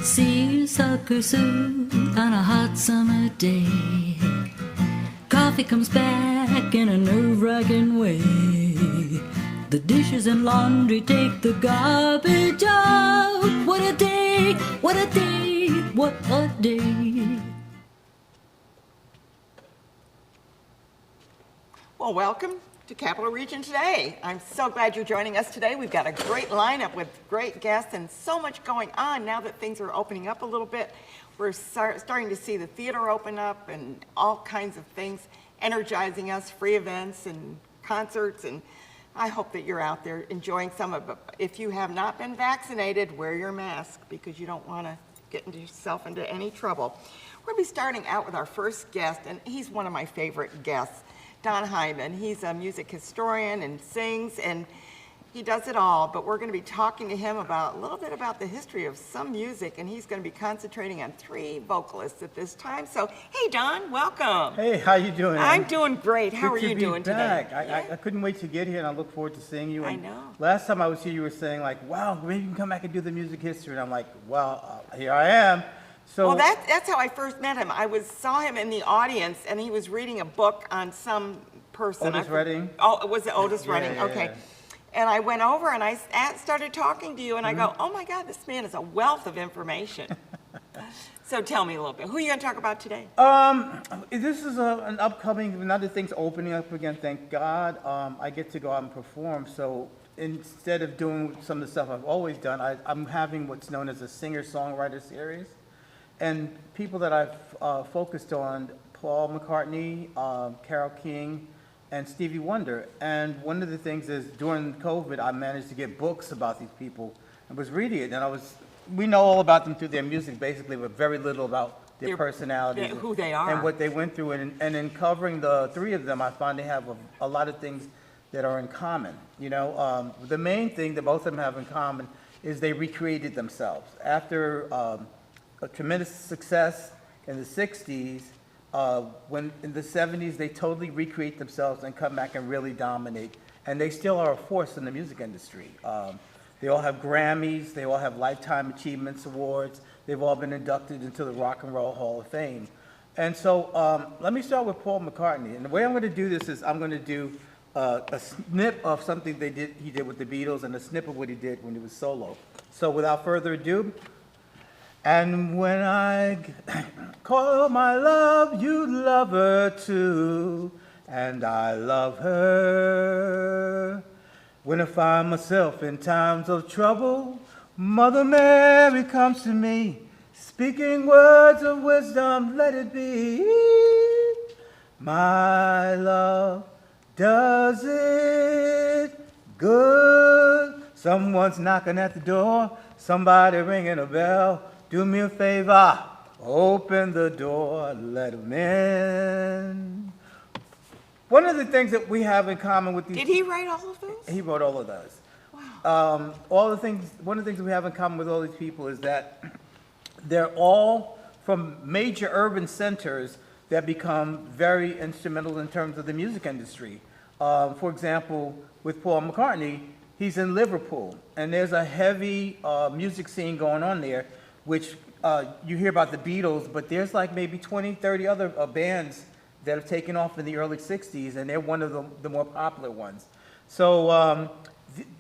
See you sucker soon on a hot summer day. Coffee comes back in a nerve-wracking way. The dishes and laundry take the garbage out. What a day, what a day, what a day. Well, welcome to Capital Region Today. I'm so glad you're joining us today. We've got a great lineup with great guests and so much going on now that things are opening up a little bit. We're starting to see the theater open up and all kinds of things energizing us, free events and concerts, and I hope that you're out there enjoying some of it. If you have not been vaccinated, wear your mask because you don't want to get yourself into any trouble. We're going to be starting out with our first guest, and he's one of my favorite guests. Don Hyman. He's a music historian and sings, and he does it all, but we're going to be talking to him about a little bit about the history of some music, and he's going to be concentrating on 3 vocalists at this time. So, hey, Don, welcome. Hey, how you doing? I'm doing great. How Good are to you be doing back. today? I couldn't wait to get here, and I look forward to seeing you. I And know. Last time I was here, you were saying, like, wow, maybe you can come back and do the music history. And I'm like, well, here I am. So, Well, that's how I first met him. I saw him in the audience, and he was reading a book on some person. Otis Redding? Oh, was it Otis Yeah, Redding? yeah, Okay. yeah. And I went over and I started talking to you, and I Mm-hmm. go, oh my God, this man is a wealth of information. So tell me a little bit. Who are you going to talk about today? This is an upcoming, another thing's opening up again, thank God. I get to go out and perform, so instead of doing some of the stuff I've always done, I'm having what's known as a singer-songwriter series. And people that I've focused on, Paul McCartney, Carole King, and Stevie Wonder. And one of the things is during COVID, I managed to get books about these people and was reading it. And we know all about them through their music basically, but very little about their personalities. who they are. And what they went through. And in covering the 3 of them, I find they have a lot of things that are in common. You know, the main thing that both of them have in common is they recreated themselves. After a tremendous success in the 60s, when in the 70s they totally recreate themselves and come back and really dominate. And they still are a force in the music industry. They all have Grammys, they all have Lifetime Achievements Awards, they've all been inducted into the Rock and Roll Hall of Fame. And so let me start with Paul McCartney. And the way I'm going to do this is I'm going to do a snip of something he did with the Beatles and a snip of what he did when he was solo. So without further ado, and when I call my love, you love her too, and I love her. When I find myself in times of trouble, Mother Mary comes to me, speaking words of wisdom, let it be. My love does it good. Someone's knocking at the door, somebody ringing a bell. Do me a favor, open the door, let them in. One of the things that we have in common with these... Did he write all of those? He wrote all of those. Wow. One of the things that we have in common with all these people is that they're all from major urban centers that become very instrumental in terms of the music industry. For example, with Paul McCartney, he's in Liverpool, and there's a heavy music scene going on there, which you hear about the Beatles, but there's like maybe 20, 30 other bands that have taken off in the early 60s, and they're one of the more popular ones. So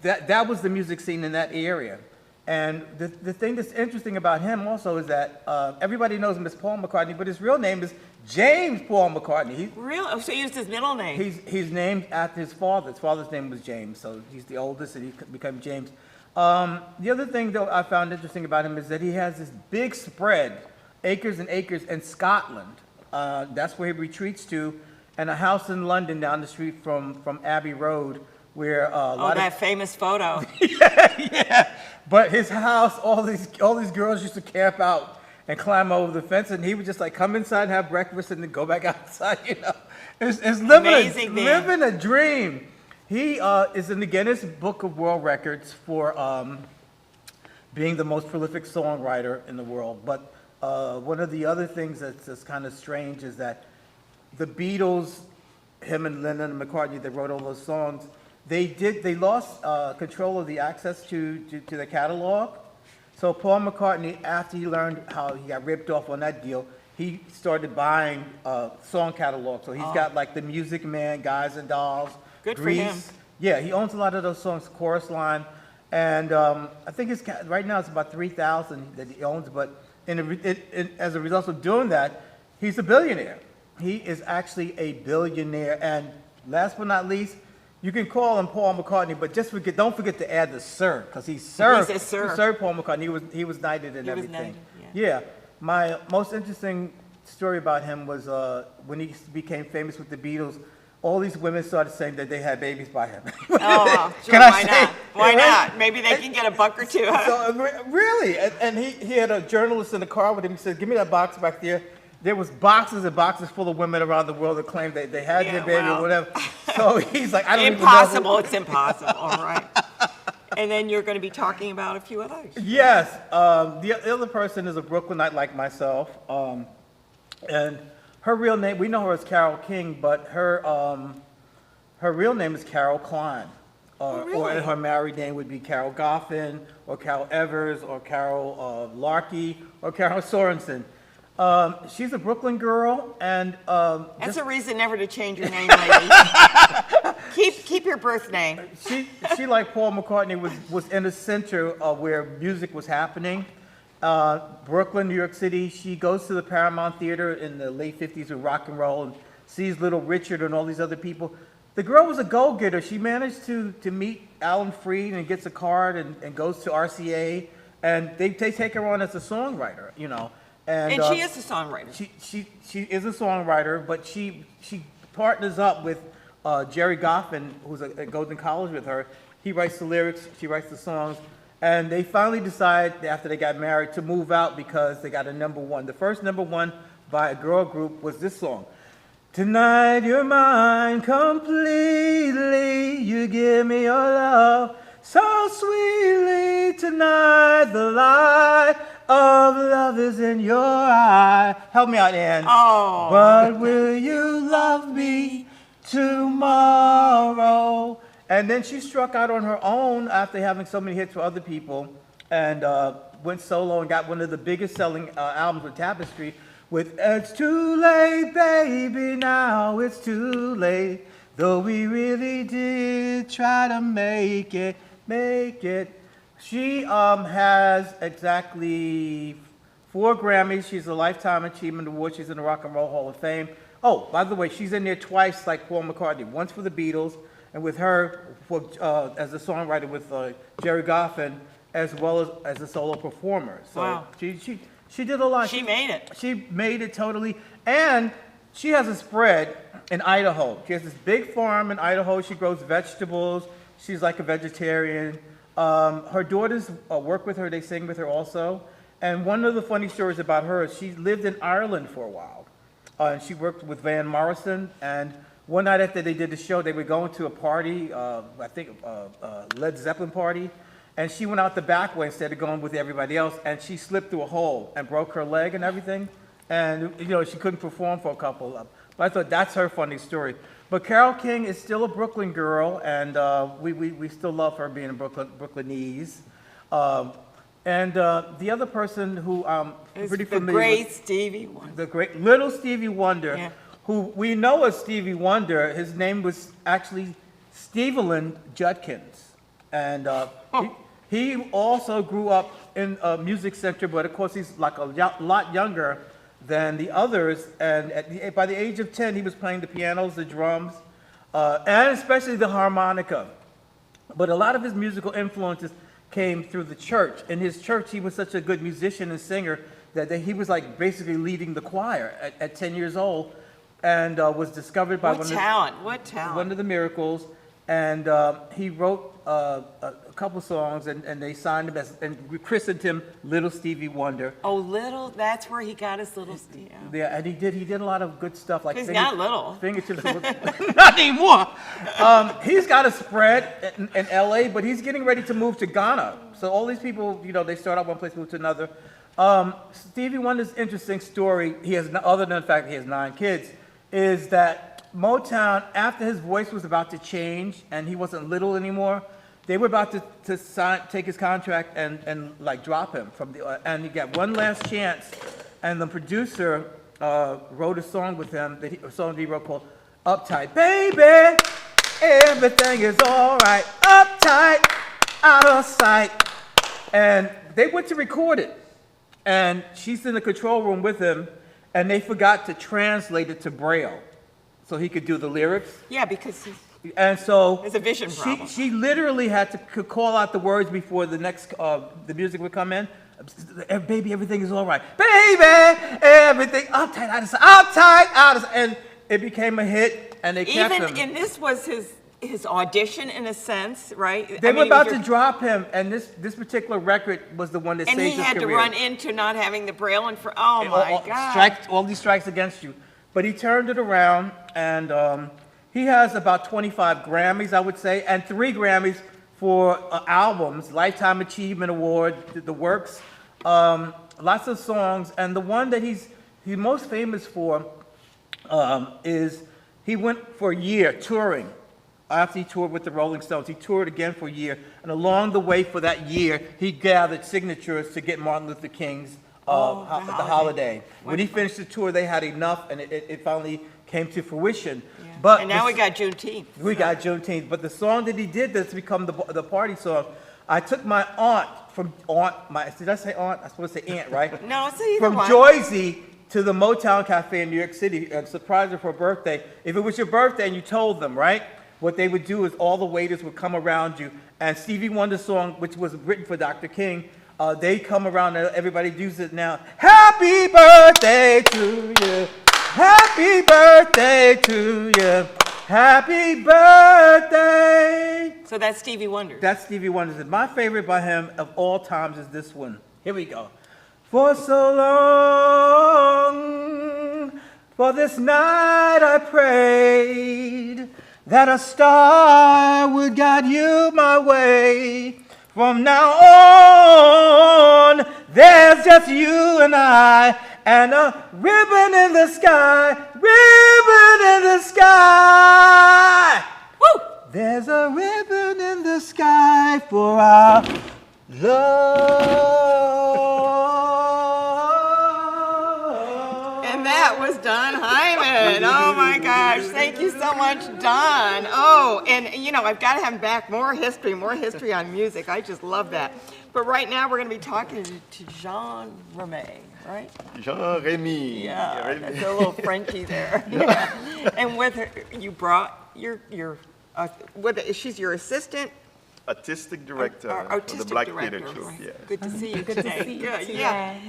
that was the music scene in that area. And the thing that's interesting about him also is that everybody knows him as Paul McCartney, but his real name is James Paul McCartney. Really? Oh, so he used his middle name. He's named after his father. His father's name was James, so he's the oldest, and he became James. The other thing that I found interesting about him is that he has this big spread, acres and acres, in Scotland. That's where he retreats to, and a house in London down the street from Abbey Road, where that famous photo. yeah. But his house, all these girls used to camp out and climb over the fence, and he would just like come inside and have breakfast and then go back outside. You know, it's living a dream. He is in the Guinness Book of World Records for being the most prolific songwriter in the world. But one of the other things that's kind of strange is that the Beatles, him and Lennon and McCartney, that wrote all those songs, they lost control of the access to the catalog. So Paul McCartney, after he learned how he got ripped off on that deal, he started buying song catalogs. So he's got like the Music Man, Guys and Dolls, Good for Grease. him. Yeah, he owns a lot of those songs, Chorus Line, and I think right now it's about 3,000 that he owns. But as a result of doing that, he's a billionaire. He is actually a billionaire. And last but not least, you can call him Paul McCartney, but don't forget to add the Sir, because he's Sir. He's a Sir. Sir Paul McCartney. He was knighted and He was everything. knighted, Yeah. My most interesting story about him was when he became famous with the Beatles. All these women started saying that they had babies by him. Oh, well, sure, Can I why say- not? Why Right? not? Maybe they can get a buck or two. Really, and he had a journalist in the car with him. He said, "Give me that box back there." There was boxes and boxes full of women around the world that claimed that they had Yeah, their baby well. or whatever. So he's like, "I don't Impossible. even know." It's impossible. All right. And then you're going to be talking about a few others. Yes, the other person is a Brooklynite like myself, and her real name, we know her as Carole King, but her real name is Carol Klein. Or really? her married name would be Carol Goffin, or Carol Evers, or Carol Larkey, or Carol Sorensen. She's a Brooklyn girl, and That's a reason never to change your name, ladies. keep your birth name. she like Paul McCartney was in the center of where music was happening. Brooklyn, New York City. She goes to the Paramount Theater in the late 50s with rock and roll and sees Little Richard and all these other people. The girl was a go-getter. She managed to meet Alan Freed and gets a card and goes to RCA, and they take her on as a songwriter, you know. And she is a songwriter. She is a songwriter, but she partners up with Jerry Goffin, who's goes in college with her. He writes the lyrics, she writes the songs, and they finally decide after they got married to move out because they got a #1. The first #1 by a girl group was this song. Tonight you're mine completely, you give me your love so sweetly. Tonight the light of love is in your eye. Help me out, Ann. Oh. But will you love me tomorrow? And then she struck out on her own after having so many hits for other people, and went solo and got one of the biggest selling albums with Tapestry with It's Too Late, Baby, Now It's Too Late, though we really did try to make it. She has exactly 4 Grammys. She's a Lifetime Achievement Award. She's in the Rock and Roll Hall of Fame. Oh, by the way, she's in there twice like Paul McCartney, once for the Beatles, and with her as a songwriter with Jerry Goffin, as well as a solo performer. So Wow. she did a lot. She made it. She made it totally. And she has a spread in Idaho. She has this big farm in Idaho. She grows vegetables. She's like a vegetarian. Her daughters work with her. They sing with her also. And one of the funny stories about her is she lived in Ireland for a while. And she worked with Van Morrison. And one night after they did the show, they were going to a party, I think Led Zeppelin party. And she went out the back way instead of going with everybody else. And she slipped through a hole and broke her leg and everything. And, you know, she couldn't perform for a couple of. But I thought that's her funny story. But Carole King is still a Brooklyn girl, and we still love her being a Brooklynese. And the other person who I'm pretty The familiar great with, Stevie Wonder. the great little Stevie Wonder, Yeah. who we know as Stevie Wonder. His name was actually Stevelyn Judkins, and he also grew up in a music center, but of course he's like a lot younger than the others. And by the age of 10, he was playing the pianos, the drums, and especially the harmonica. But a lot of his musical influences came through the church. In his church, he was such a good musician and singer that he was like basically leading the choir at 10 years old, and was discovered by What talent. one of the Miracles. And he wrote a couple songs, and they signed him and christened him Little Stevie Wonder. Oh, little, that's where he got his little Stevie. Yeah, and he did a lot of good stuff like He's not little. Fingertips. Not anymore. He's got a spread in LA, but he's getting ready to move to Ghana. So all these people, you know, they start out one place, move to another. Stevie Wonder's interesting story, other than the fact that he has 9 kids, is that Motown, after his voice was about to change and he wasn't little anymore, they were about to take his contract and like drop him from the, and he got one last chance, and the producer wrote a song with him, a song that he wrote called Uptight. Baby, everything is all right, uptight, out of sight. And they went to record it, and she's in the control room with him, and they forgot to translate it to Braille so he could do the lyrics. Yeah, because And so There's a vision problem. she literally had to call out the words before the next the music would come in. Baby, everything is all right. Baby, everything uptight, out of sight, and it became a hit, and they kept him. and this was his audition in a sense, right? They I were mean, it was about to drop him, and this particular record was the one that and saved he his had to career. run into not having the Braille and for my God. All these strikes against you. But he turned it around, and he has about 25 Grammys, I would say, and 3 Grammys for albums, Lifetime Achievement Award, the works, lots of songs, and the one that he's most famous for is he went for a year touring. After he toured with the Rolling Stones, he toured again for a year, and along the way for that year, he gathered signatures to get Martin Luther King's the holiday. When he finished the tour, they had enough, and it finally came to fruition. Yeah. But And now we got Juneteenth. we got Juneteenth. But the song that he did that's become the party song, I took my aunt did I say aunt? I'm supposed to say aunt, right? No, it's either From one. Joyzy to the Motown Cafe in New York City and surprised her for her birthday. If it was your birthday and you told them, right? What they would do is all the waiters would come around you, and Stevie Wonder's song, which was written for Dr. King, they come around and everybody does it now. Happy birthday to you. Happy birthday to you. Happy birthday. So that's Stevie Wonder. That's Stevie Wonder. My favorite by him of all times is this one. Here we go. For so long, for this night I prayed that a star would guide you my way. From now on, there's just you and I, and a ribbon in the sky, ribbon in the sky. Woo! There's a ribbon in the sky for our love. And that was Don Hyman. Oh my gosh. Thank you so much, Don. Oh, and you know, I've got to have back more history on music. I just love that. But right now we're going to be talking to Jean Remy, right? Jean Remy. Yeah, Remy. that's a little Frenchy there. Yeah. And with her, you brought she's your assistant? Artistic director Our of the artistic Black director. Theater Troupe. Right. Yes. Good to see you Good to today. see you Good, too. yeah.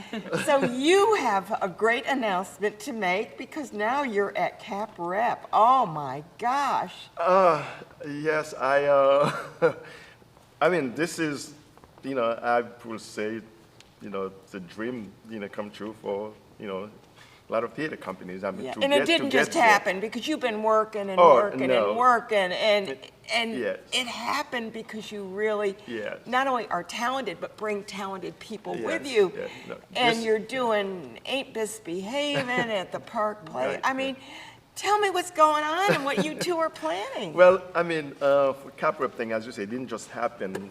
So you have a great announcement to make because now you're at Cap Rep. Oh my gosh. Yes, I mean, this is, I will say, it's a dream, come true for, a lot of theater companies. I mean, Yeah. to And get- it didn't to just get there. happen because you've been working and Oh, working no. and working and Yes. it happened because you really Yes. not only are talented but bring talented people with Yes, you. yes, no, And this- you're doing Ain't Misbehaving at the Park Play. Right, I mean, tell me what's going on and what you two are planning. Well, I mean, for Cap Rep thing, as you say, it didn't just happen.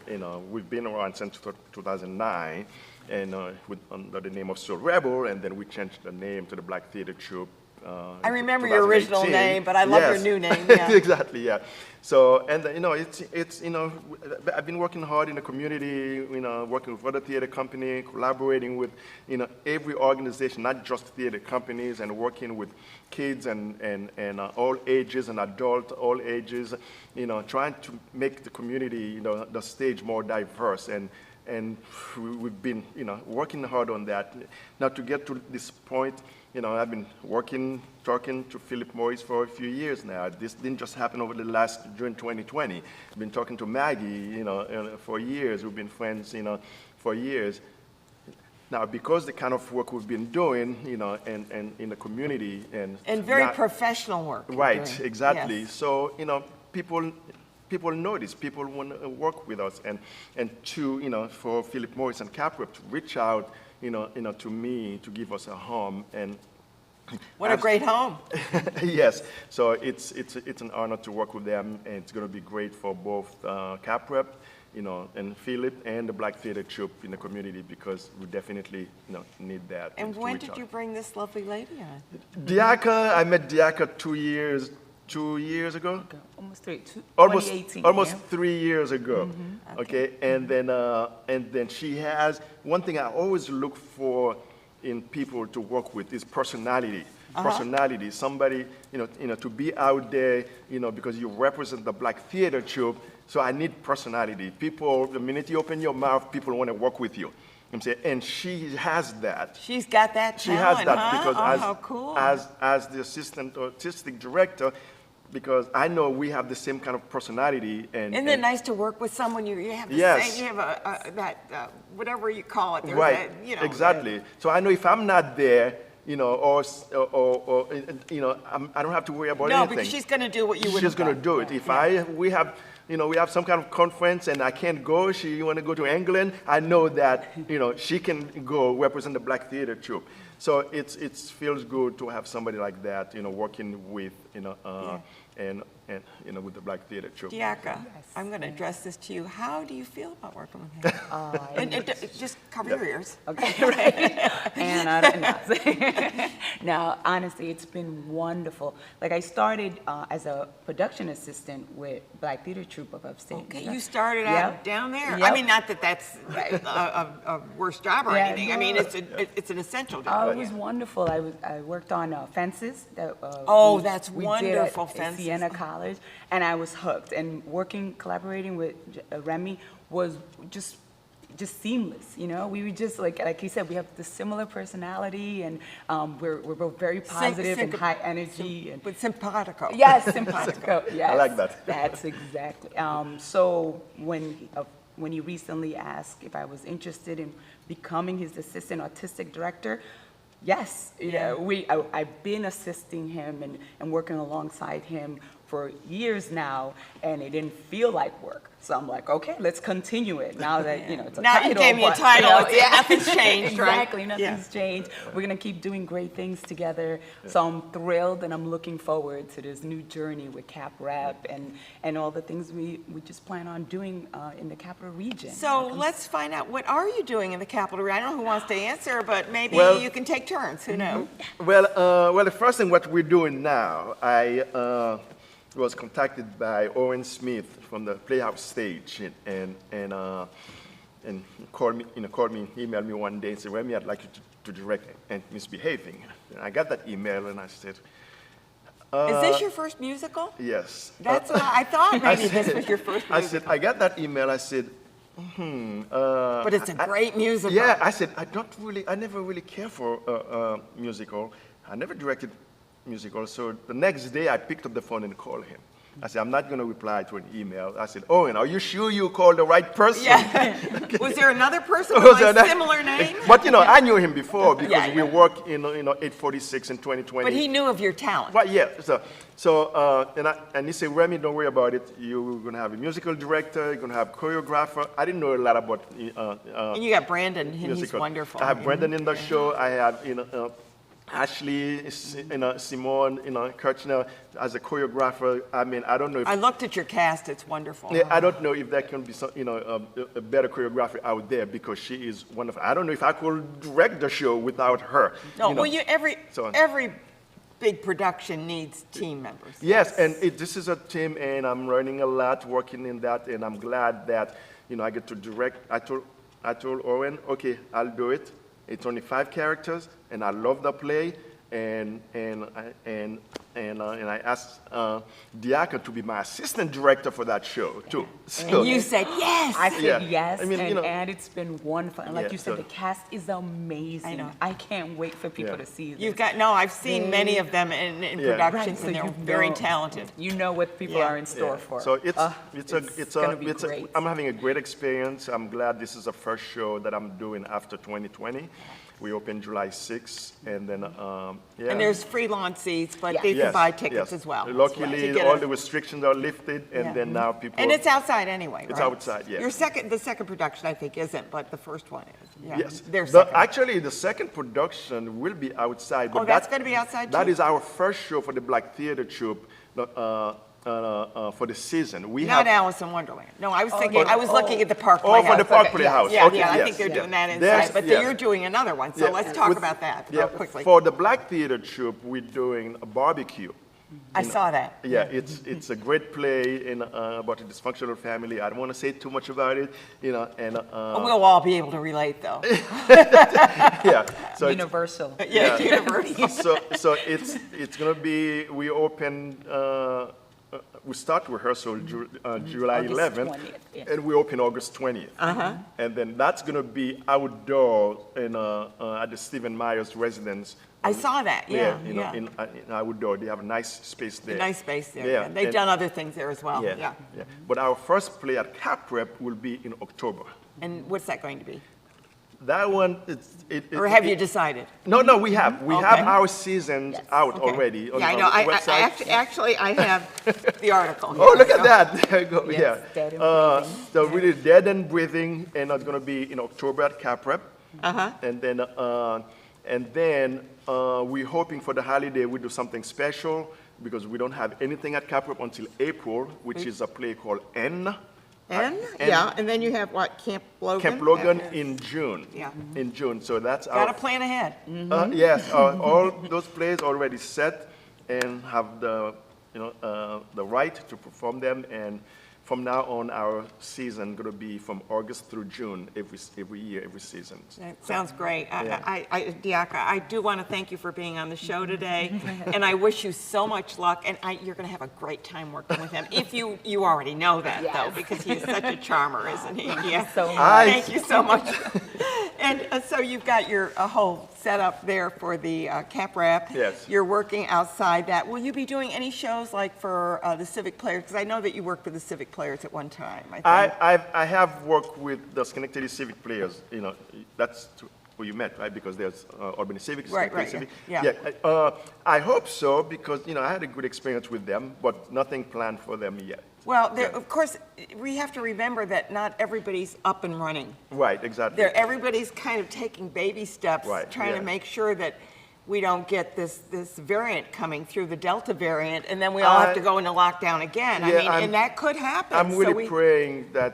We've been around since 2009, and under the name of Soul Rebel, and then we changed the name to the Black Theater Troupe. I remember your original 2018. name, but I love your Yes. new name. Yeah. Exactly, yeah. So, and it's I've been working hard in the community, working with other theater companies, collaborating with, every organization, not just theater companies, and working with kids and all ages and adult all ages, trying to make the community, the stage more diverse. And we've been, working hard on that. Now to get to this point, I've been talking to Philip Morris for a few years now. This didn't just happen during 2020. I've been talking to Maggie, for years. We've been friends, for years. Now, because the kind of work we've been doing, and in the community and very not- professional work. you're Right, doing. exactly. Yes. So, people notice, people want to work with us, and to, for Philip Morris and Cap Rep to reach out, to me to give us a home, and What a great home. Yes, so it's an honor to work with them, and it's going to be great for both CapRep, and Philip and the Black Theater Troupe in the community, because we definitely, need that. And to when reach did out. you bring this lovely lady on? Diaka, I met Diaka 2 years ago. Almost three, Almost 2018. almost yeah. 3 years ago. Okay, and then she has one thing I always look for in people to work with is personality. Personality, somebody, to be out there, because you represent the Black Theater Troupe. So I need personality. People, the minute you open your mouth, people want to work with you. I'm saying, and she has that. She's got that She talent, has that huh? because how cool. as the assistant artistic director, because I know we have the same kind of personality. And Isn't it nice to work with someone you have the Yes. same, you have whatever you call it. There's Right, that, exactly. So I know if I'm not there, or I don't have to worry about No, anything. because she's going to do what you would She's have going to done. do it. If we have some kind of conference and I can't go, she want to go to England, I know that, she can go represent the Black Theater Troupe. So it feels good to have somebody like that, working with, and with the Black Theater Troupe. Diaka, I'm going to address this to you. How do you feel about working with him? and just cover your ears. Okay, right. And I don't know. No, honestly, it's been wonderful. Like I started as a production assistant with Black Theater Troupe of Upstate. Okay, you started Yep. out down there. I Yep. mean, not that that's a worse job or Yeah, anything. I mean, no. it's an essential Oh, job. it was wonderful. I worked on Fences. That, That's we wonderful, did at Fences. Siena College, and I was hooked. And collaborating with Remy was just seamless. We were just like you said, we have the similar personality, and we're both very positive and high energy. And But simpatico. yes, simpatico. Yes, I like that. That's exactly. So when he recently asked if I was interested in becoming his assistant artistic director, yes, I've been assisting him and working alongside him for years now, and it didn't feel like work. So I'm like, okay, let's continue it. Now that, it's a Now title. you gave me a but, title. Nothing's changed, right? Exactly, nothing's changed. We're going to keep doing great things together. So I'm thrilled, and I'm looking forward to this new journey with CapRep and all the things we just plan on doing in the Capital Region. So let's find out, what are you doing in the Capital Region? I don't know who wants to answer, but maybe Well- you can take turns. Who knows? Well, the first thing what we're doing now, I was contacted by Owen Smith from the Playhouse Stage, and called me, emailed me one day and said, Remy, I'd like you to direct and Misbehaving. And I got that email and I said, Is this your first musical? yes. That's what I thought maybe this was your first I musical. said, I got that email. I said, But it's a great musical. yeah. I said, I never really care for musical. I never directed musical. So the next day I picked up the phone and called him. I said, I'm not going to reply to an email. I said, Owen, are you sure you called the right person? Yeah. Was there another person Was with there a that- similar name? But I knew him before because Yeah, we yeah. worked in 846 in 2020. But he knew of your talent. Well, yeah. And he said, Remy, don't worry about it. You're going to have a musical director. You're going to have choreographer. I didn't know a lot about And you got Brandon, and he's musical. wonderful. I have Brendan in the show. I have Ashley, Simone, Kirchner as a choreographer. I mean, I don't know if I looked at your cast. It's wonderful. yeah, I don't know if there can be some, a better choreographer out there because she is wonderful. I don't know if I could direct the show without her. No, well, So- every big production needs team members. Yes, and this is a team, and I'm learning a lot working in that, and I'm glad that I get to direct. I told Owen, okay, I'll do it. It's only 5 characters, and I love the play, and I asked Diaka to be my assistant director for that show too. So, And you said yes. I said Yeah. yes, I mean, and it's been wonderful. And like Yeah, you said, so- the cast is amazing. I know. I can't wait for people Yeah. to see this. You've got I've seen many of them in Yeah. productions, so and they're you very know- talented. You know what people Yeah. are in store yeah. for. So it's gonna be great. I'm having a great experience. I'm glad this is the first show that I'm doing after 2020. We open July 6th, and then, yeah. And there's free lawn seats, but Yes. they can Yes, buy tickets yes. as well. Luckily, To get all a- the restrictions are lifted, and Yeah. then now people. And it's outside anyway, It's right? outside, yes. The second production, I think, isn't, but the first one is. Yeah, Yes. Their The- second. Actually, the second production will be outside. But Oh, that's gonna be outside That too? is our first show for the Black Theater Troupe for the season. We Not have. Alice in Wonderland. No, I was thinking, I was looking at the Park Oh, Playhouse. for the Park Okay, Playhouse. Yeah, Okay, yeah, I yes, think they're yeah. doing that There's- inside, but yeah. you're doing another one, so Yeah, let's talk with- about that Yeah, real quickly. For the Black Theater Troupe, we're doing a barbecue. I saw that. Yeah, it's a great play about a dysfunctional family. I don't want to say too much about it, and We'll all be able to relate, though. yeah. So it's- Universal. Yeah, universal. so it's gonna be we start rehearsal July August 11th, 20th, yeah. and we open August 20th. And then that's gonna be outdoor at the Stephen Myers residence. I saw that, yeah, You know, yeah. in outdoor, they have a nice space there. Nice space there. Yeah, Yeah. They've and- done other things there as well, Yeah, yeah. yeah. But our first play at Cap Rep will be in October. And what's that going to be? That one, Or have you decided? No, we have. We Okay. have our seasons out Okay. already on Yeah, I on know. the I website. actually, I have the article. Oh, here, look at so- that. There you go. Yes, Yeah. Dead and Breathing. So really Dead and Breathing, and it's going to be in October at Cap Rep. And then we're hoping for the holiday we do something special because we don't have anything at Cap Rep until April, which is a play called N. And, And- yeah, and then you have what, Camp Logan? Camp Logan in June. Yeah. In June. So that's Got to our. plan ahead. Yes, all those plays already set and have the right to perform them. And from now on, our season going to be from August through June every year, every season. That sounds great. Yeah. Diaka, I do want to thank you for being on the show today, and I wish you so much luck, and you're going to have a great time working with him. If you already know that, though, Yes. because he is such a charmer, isn't he? Yeah. so much. Thank you so much. And so you've got your whole setup there for the Cap Rep. Yes. You're working outside that. Will you be doing any shows like for the Civic Players? Because I know that you worked with the Civic Players at one time, I think. I have worked with the Schenectady Civic Players. That's who you met, right? Because there's Albany Civic, Right, Schenectady right, Civic. yeah. I hope so because I had a good experience with them, but nothing planned for them yet. Well, of course, we have to remember that not everybody's up and running. Right, exactly. Everybody's kind of taking baby steps, Right, trying to yeah. make sure that we don't get this variant coming through, the Delta variant, and then we all have to go into lockdown again. I Yeah, mean, and that could happen. I'm So really praying that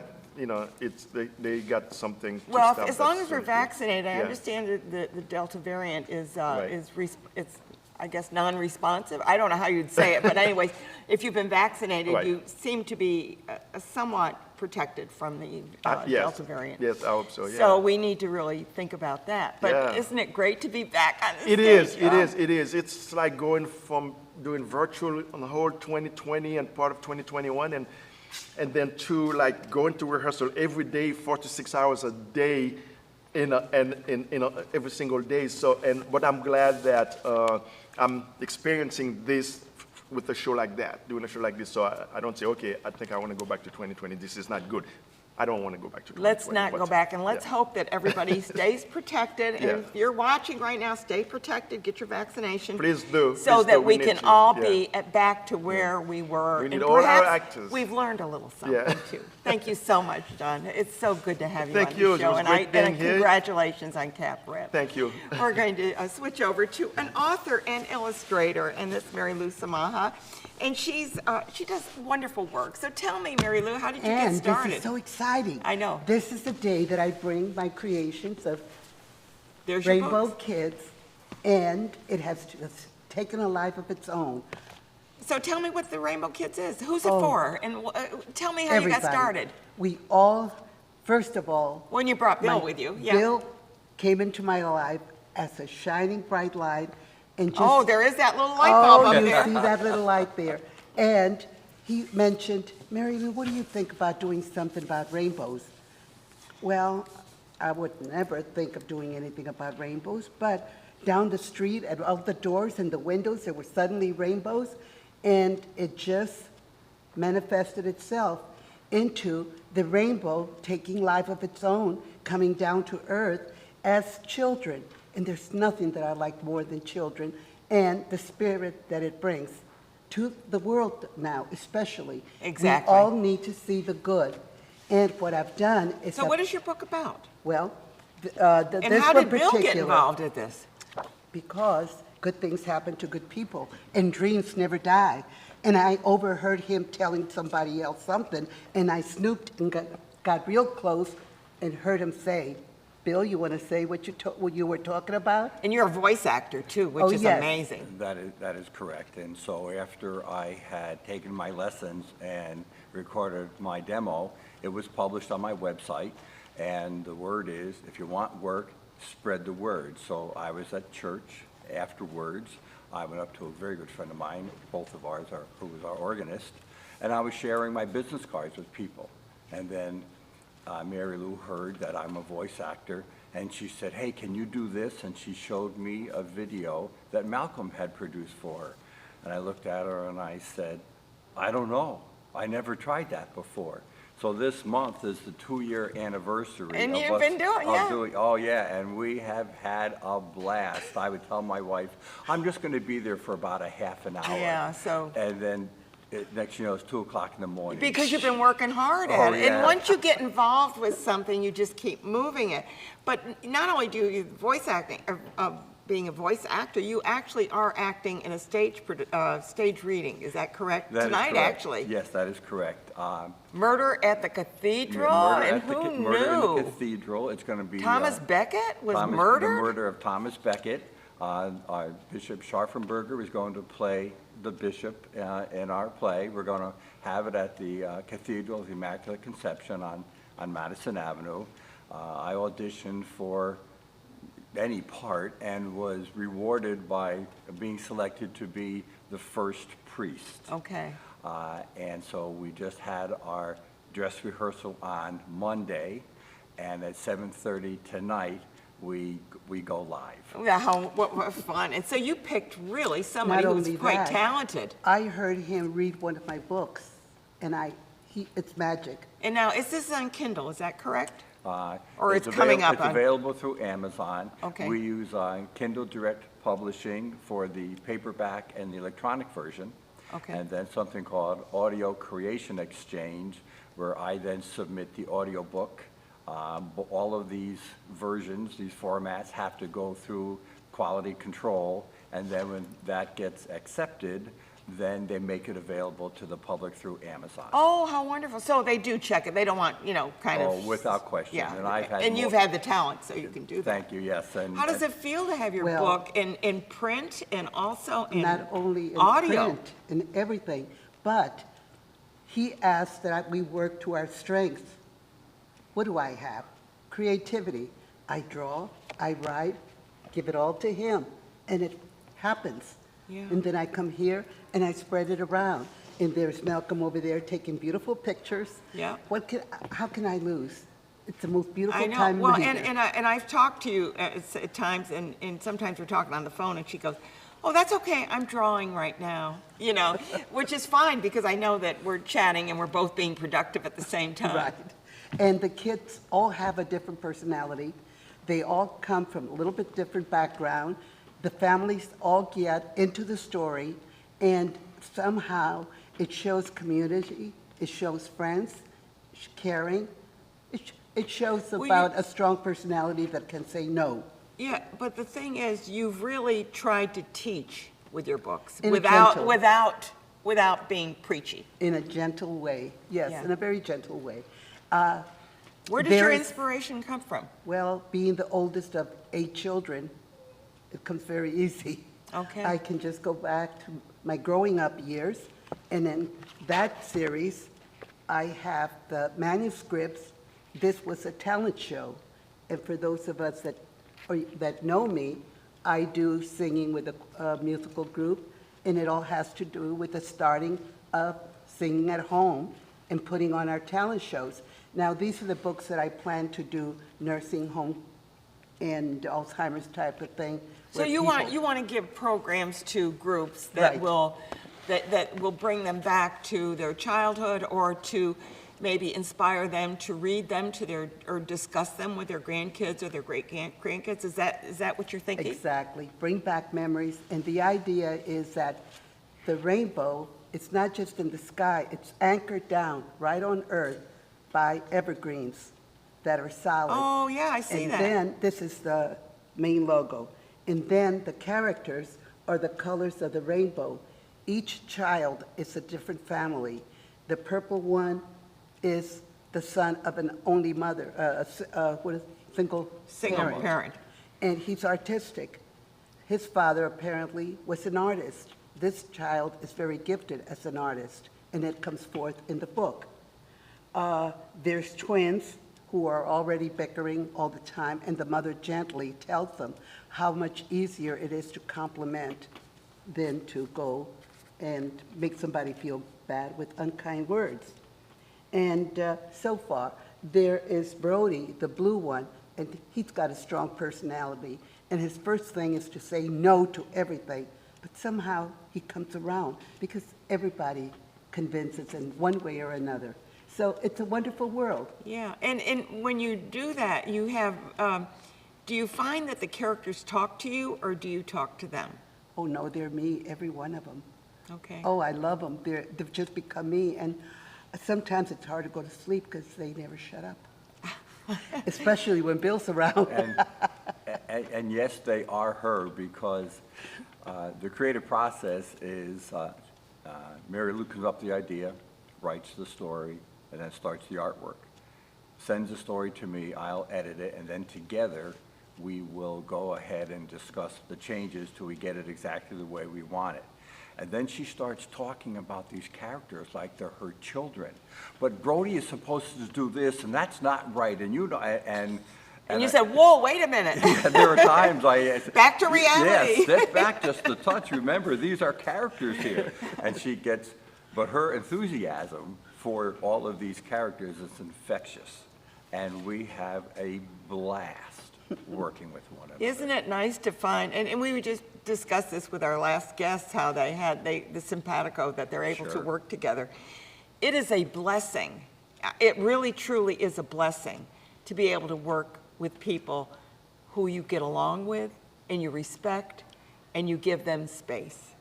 they got something. To Well, stop as that long as we're soon. vaccinated, I Yeah. understand that the Delta variant is Right. it's, I guess, non-responsive. I don't know how you'd say it, but anyways, if you've been vaccinated, Right. you seem to be somewhat protected from the Yes. Delta variant. Yes, I hope so. Yeah. So we need to really think about that. But Yeah. isn't it great to be back on the It stage? is. It is. It's like going from doing virtual on the whole 2020 and part of 2021, and then to like going to rehearsal every day, 4 to 6 hours a day, every single day. But I'm glad that I'm experiencing this with a show like that, doing a show like this. So I don't say, okay, I think I want to go back to 2020. This is not good. I don't want to go back to 2020. Let's not go but- back, and let's yeah. hope that everybody stays protected. And Yeah. if you're watching right now, stay protected, get your vaccination. Please do. So Please that do. we We can need to. all Yeah. be back to where we were. We And need all our perhaps actors. We've learned a little something, Yeah. too. Thank you so much, Don. It's so good to have you Thank on you. the It show. was And great being and here. congratulations on Cap Rep. Thank you. We're going to switch over to an author and illustrator, and that's Mary Lou Samaha. And she does wonderful work. So tell me, Mary Lou, how did you get And started? this is so exciting. I know. This is the day that I bring my creations of There's your Rainbow books. Kids, and it has just taken a life of its own. So tell me what the Rainbow Kids is. Who's it Oh. for? And tell me how you got Everybody. started. We all, first of all, When you brought Bill my- with you. Yeah. Bill came into my life as a shining bright light, and just Oh, there is that little light bulb oh, up you there. see that little light there. And he mentioned, Mary Lou, what do you think about doing something about rainbows? Well, I would never think of doing anything about rainbows, but down the street at all the doors and the windows, there were suddenly rainbows, and it just manifested itself into the rainbow taking life of its own, coming down to earth as children. And there's nothing that I like more than children and the spirit that it brings to the world now, especially. Exactly. We all need to see the good. And what I've done is, So what is your book about? well, And this how one did Bill get particular- involved in this? because good things happen to good people and dreams never die. And I overheard him telling somebody else something, and I snooped and got real close and heard him say, Bill, you want to say what you were talking about? And you're a voice actor too, which Oh, is yes. amazing. That is correct. And so after I had taken my lessons and recorded my demo, it was published on my website. And the word is, if you want work, spread the word. So I was at church afterwards. I went up to a very good friend of mine, both of ours, who was our organist, and I was sharing my business cards with people. And then Mary Lou heard that I'm a voice actor, and she said, hey, can you do this? And she showed me a video that Malcolm had produced for her. And I looked at her and I said, I don't know. I never tried that before. So this month is the 2-year anniversary And of you've us- been doing- of yeah. oh, yeah, and we have had a blast. I would tell my wife, I'm just going to be there for about a half an hour. Yeah, so- And then, next you know, it's 2 o'clock in the morning. Because you've been working hard Oh, at it. And yeah. once you get involved with something, you just keep moving it. But not only do you voice acting, being a voice actor, you actually are acting in a stage reading. Is that correct? That is Tonight, correct. actually. Yes, that is correct. Murder at the Cathedral, Murder and at the who Ca- Murder in the knew? Cathedral, it's going to be. Thomas Becket was The murdered? murder of Thomas Becket. Bishop Scharfenberger is going to play the bishop in our play. We're going to have it at the Cathedral of the Immaculate Conception on Madison Avenue. I auditioned for any part and was rewarded by being selected to be the first priest. Okay. And so we just had our dress rehearsal on Monday, and at 7:30 tonight, we go live. Yeah, what fun. And so you picked really somebody Not who's only quite that, talented. I heard him read one of my books, and it's magic. And now, is this on Kindle, is that correct? Uh, Or it's coming up It's on- available through Amazon. Okay. We use Kindle Direct Publishing for the paperback and the electronic version. Okay. And then something called Audio Creation Exchange, where I then submit the audio book. But all of these versions, these formats, have to go through quality control, and then when that gets accepted, then they make it available to the public through Amazon. Oh, how wonderful. So they do check it. They don't want, kind of. Oh, without question. Yeah. And I've had And you've more- had the talent, so you can do that. Thank you, yes. And How does it feel to have your Well- book in print and also in Not only in audio? print and everything, but he asked that we work to our strengths. What do I have? Creativity. I draw, I write, give it all to him, and it happens. Yeah. And then I come here and I spread it around. And there's Malcolm over there taking beautiful pictures. Yeah. How can I lose? It's the most beautiful I know. time Well, of the year. and I've talked to you at times, and sometimes we're talking on the phone, and she goes, "Oh, that's okay. I'm drawing right now," which is fine because I know that we're chatting and we're both being productive at the same time. Right. And the kids all have a different personality. They all come from a little bit different background. The families all get into the story, and somehow it shows community, it shows friends, caring. It shows Well, about a strong personality that can say no. Yeah, but the thing is, you've really tried to teach with your books In a gentle- without being preachy. In a gentle way, yes, Yeah. in a very gentle way. Where does your There is- inspiration come from? Well, being the oldest of 8 children, it comes very easy. Okay. I can just go back to my growing up years, and in that series, I have the manuscripts. This was a talent show, and for those of us that know me, I do singing with a musical group, and it all has to do with the starting of singing at home and putting on our talent shows. Now, these are the books that I plan to do, nursing home and Alzheimer's type of thing. So where you people- want to give programs to groups that Right. will bring them back to their childhood or to maybe inspire them to read them to their, or discuss them with their grandkids or their great-grandkids? Is that what you're thinking? Exactly. Bring back memories. And the idea is that the rainbow, it's not just in the sky, it's anchored down right on Earth by evergreens that are solid. Oh, yeah, I see that. And then, this is the main logo. And then the characters are the colors of the rainbow. Each child is a different family. The purple one is the son of an only mother, single Single-parent. And he's artistic. His father apparently was an artist. This child is very gifted as an artist, and it comes forth in the book. There's twins who are already bickering all the time, and the mother gently tells them how much easier it is to compliment than to go and make somebody feel bad with unkind words. And so far, there is Brody, the blue one, and he's got a strong personality. And his first thing is to say no to everything. But somehow he comes around because everybody convinces in one way or another. So it's a wonderful world. Yeah, and when you do that, you have, do you find that the characters talk to you, or do you talk to them? Oh, no, they're me, every one of them. Okay. Oh, I love them. They've just become me. And sometimes it's hard to go to sleep because they never shut up. Especially when Bill's around. And yes, they are her, because the creative process is Mary Lou comes up with the idea, writes the story, and then starts the artwork. Sends the story to me, I'll edit it, and then together we will go ahead and discuss the changes till we get it exactly the way we want it. And then she starts talking about these characters like they're her children. But Brody is supposed to do this, and that's not right, and you know, And you said, whoa, wait a minute. and there are times Back to reality. Yes, step back just a touch. Remember, these are characters here. And she gets, but her enthusiasm for all of these characters is infectious. And we have a blast working with one another. Isn't it nice to find, and we would just discuss this with our last guests, how they had the simpatico, that they're able to Sure. work together. It is a blessing. It really, truly is a blessing to be able to work with people who you get along with and you respect and you give them space.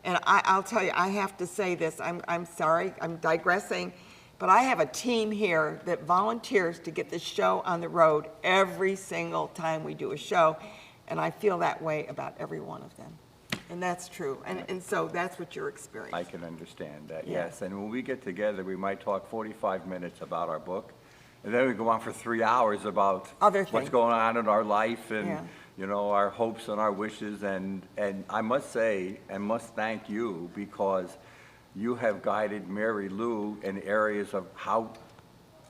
And I'll tell you, I have to say this, I'm sorry, I'm digressing, but I have a team here that volunteers to get this show on the road every single time we do a show, and I feel that way about every one of them. And that's true, and so that's what you're experiencing. I can understand that, Yeah. yes. And when we get together, we might talk 45 minutes about our book, and then we go on for 3 hours about Other what's things. going on in our life and, Yeah. you know, our hopes and our wishes. And I must say, and must thank you, because you have guided Mary Lou in areas of how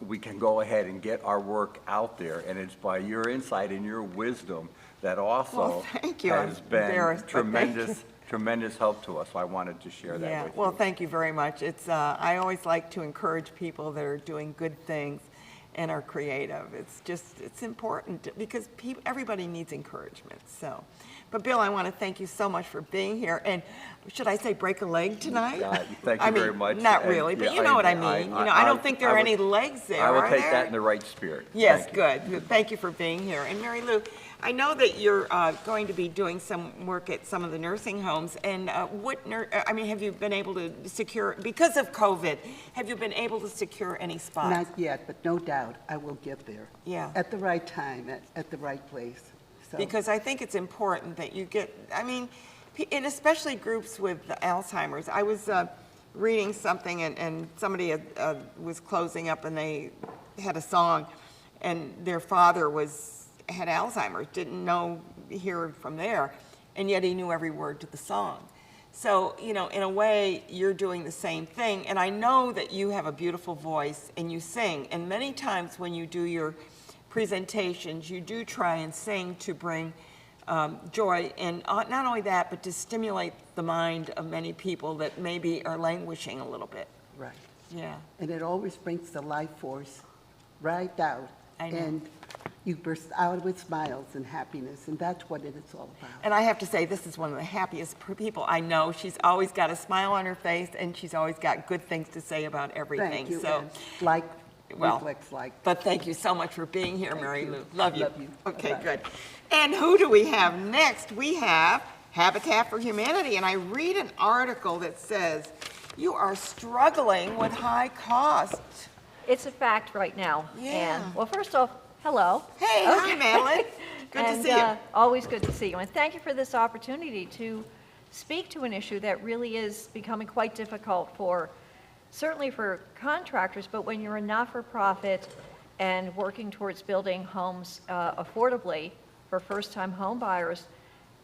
we can go ahead and get our work out there. And it's by your insight and your wisdom that also Well, thank you. I'm has been embarrassed, but thank you. tremendous help to us. So I wanted to share that Yeah, with you. well, thank you very much. It's, I always like to encourage people that are doing good things and are creative. It's just, it's important because everybody needs encouragement, so. But Bill, I want to thank you so much for being here, and should I say break a leg tonight? Thank you I mean, very much. Not And, really, but yeah, you know what I mean. I don't think there are would- any legs there, I will are take there? that in the right spirit. Yes, Thank you. good. Thank you for being here. And Mary Lou, I know that you're going to be doing some work at some of the nursing homes, and have you been able to secure, because of COVID, have you been able to secure any spots? Not yet, but no doubt I will get there. Yeah. At the right time, at the right place. So, Because I think it's important that you get, and especially groups with Alzheimer's. I was reading something, and somebody was closing up, and they had a song, and their father had Alzheimer's, didn't know here from there, and yet he knew every word to the song. So, in a way, you're doing the same thing, and I know that you have a beautiful voice, and you sing, and many times when you do your presentations, you do try and sing to bring joy, and not only that, but to stimulate the mind of many people that maybe are languishing a little bit. right. Yeah. And it always brings the life force right out. I know. And you burst out with smiles and happiness, and that's what it is all about. And I have to say, this is one of the happiest people I know. She's always got a smile on her face, and she's always got good things to say about everything. Thank you. So, and like Well, reflects like. But thank you so much for being here, Mary you. Lou. Love you. Love you. Okay, Bye-bye. good. And who do we have next? We have Habitat for Humanity, and I read an article that says you are struggling with high costs. It's a fact right now. Yeah. And, well, first off, hello. Hey, hi, Madeline. Good to And, see you. Always good to see you. And thank you for this opportunity to speak to an issue that really is becoming quite difficult certainly for contractors, but when you're a not-for-profit and working towards building homes affordably for first-time home buyers,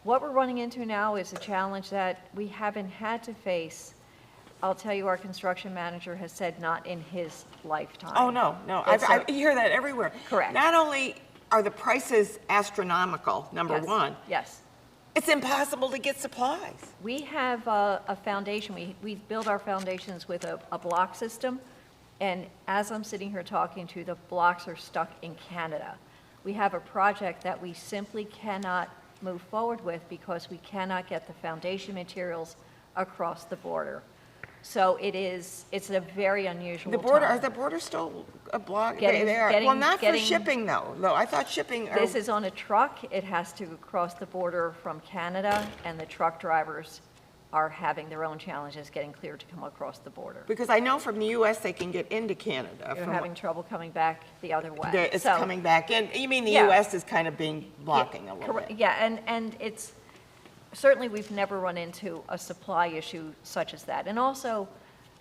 what we're running into now is a challenge that we haven't had to face. I'll tell you, our construction manager has said not in his lifetime. Oh, no. It's I hear that everywhere. Correct. Not only are the prices astronomical, number Yes, one, Yes. it's impossible to get supplies. We have a foundation, we build our foundations with a block system, and as I'm sitting here talking to you, the blocks are stuck in Canada. We have a project that we simply cannot move forward with because we cannot get the foundation materials across the border. So it's a very unusual The border, time. is the border still a block? Getting- They are. getting- Well, not for getting- shipping, though. I thought shipping. This is on a truck, it has to cross the border from Canada, and the truck drivers are having their own challenges getting cleared to come across the border. Because I know from the U.S. they can get into Canada. They're from having trouble coming back the other way. It's So- coming back in. You mean the Yeah. U.S. is kind of being blocking a little Correct. bit? Yeah, and it's, certainly we've never run into a supply issue such as that. And also,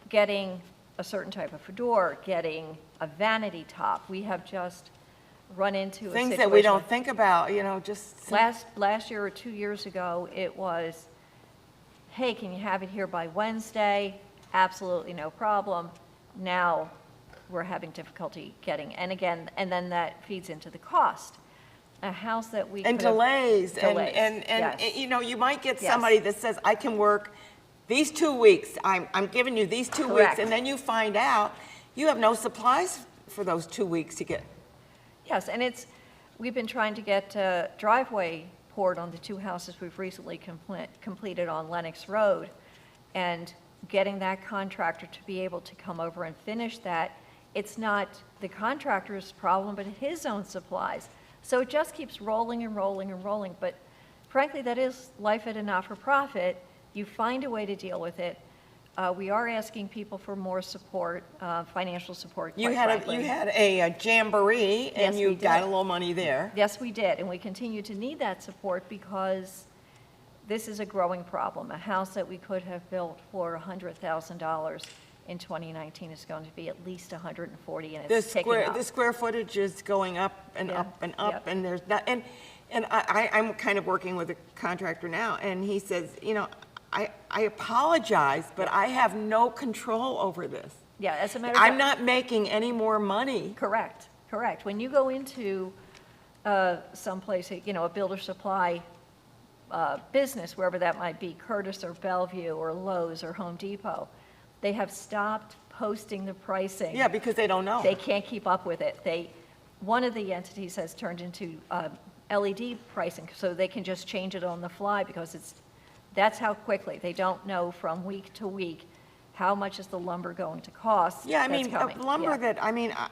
getting a certain type of fedora, getting a vanity top. We have just run into a Things that situation we don't think about, just. Last year or 2 years ago, it was, hey, can you have it here by Wednesday? Absolutely no problem. Now, we're having difficulty getting, and again, and then that feeds into the cost. A house that we And could have- delays, Delays, and yes. you might get Yes. somebody that says, I can work these 2 weeks, I'm giving you these 2 weeks, Correct. and then you find out you have no supplies for those 2 weeks to get. Yes, and we've been trying to get driveway poured on the 2 houses we've recently completed on Lenox Road, and getting that contractor to be able to come over and finish that. It's not the contractor's problem, but his own supplies. So it just keeps rolling and rolling and rolling, but frankly, that is life at a not-for-profit. You find a way to deal with it. We are asking people for more support, financial support, You quite had frankly. a jamboree, and Yes, you we got did. a little money there. Yes, we did, and we continue to need that support because this is a growing problem. A house that we could have built for $100,000 in 2019 is going to be at least 140, and it's ticking up. The square footage is going up and Yeah, up and up, yep. and there's not, and I'm kind of working with a contractor now, and he says, I apologize, but I have no control over this. Yeah, as a matter of I'm fact. not making any more money. Correct, correct. When you go into someplace, a builder supply business, wherever that might be, Curtis or Bellevue or Lowe's or Home Depot, they have stopped posting the pricing. Yeah, because they don't know. They can't keep up with it. One of the entities has turned into LED pricing, so they can just change it on the fly because that's how quickly. They don't know from week to week how much is the lumber going to cost. Yeah, I that's mean, coming. lumber Yeah. that,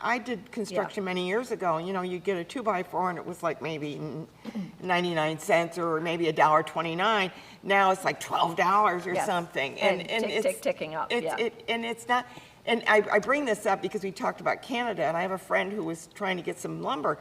I did construction many years ago, and you get a 2x4 and it was like maybe 99 cents or maybe $1.29. Now it's like $12 or Yes. something. And it's ticking up, it's- yeah. And it's not, and I bring this up because we talked about Canada, and I have a friend who was trying to get some lumber.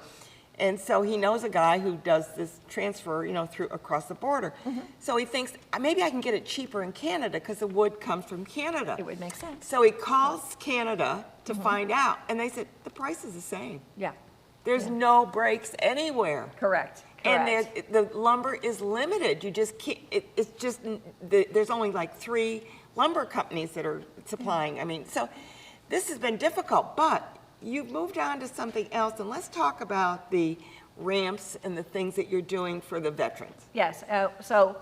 And so he knows a guy who does this transfer, through across the border. Mm-hmm. So he thinks, maybe I can get it cheaper in Canada because the wood comes from Canada. It would make sense. So he calls Canada to Mm-hmm. find out, and they said, the price is the same. Yeah, There's no breaks anywhere. correct, And correct. the lumber is limited. You just can't, it's just, there's only like 3 lumber companies that are supplying. So this has been difficult, but you've moved on to something else, and let's talk about the ramps and the things that you're doing for the veterans. Yes, so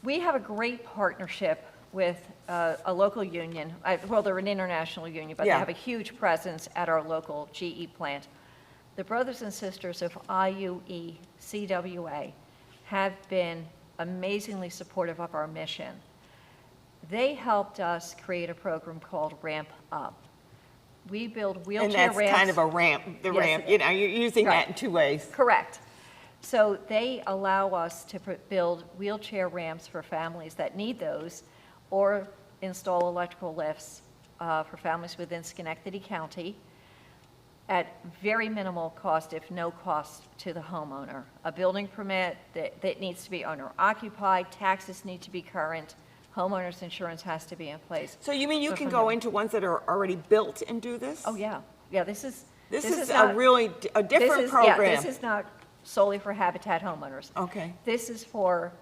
we have a great partnership with a local union. Well, they're an international union, but Yeah. they have a huge presence at our local GE plant. The brothers and sisters of IUE CWA have been amazingly supportive of our mission. They helped us create a program called Ramp Up. We build And wheelchair that's ramps. kind of a ramp, the Yes, ramp, it you know, you're using that Right. in two ways. Correct. So they allow us to build wheelchair ramps for families that need those, or install electrical lifts for families within Schenectady County at very minimal cost, if no cost to the homeowner. A building permit that needs to be owner occupied, taxes need to be current, homeowner's insurance has to be in place. So you mean you So can from go there- into ones that are already built and do this? Oh, yeah. Yeah, this is This is a not- really, a different Yeah, program. this is not solely for Habitat homeowners. Okay. This is for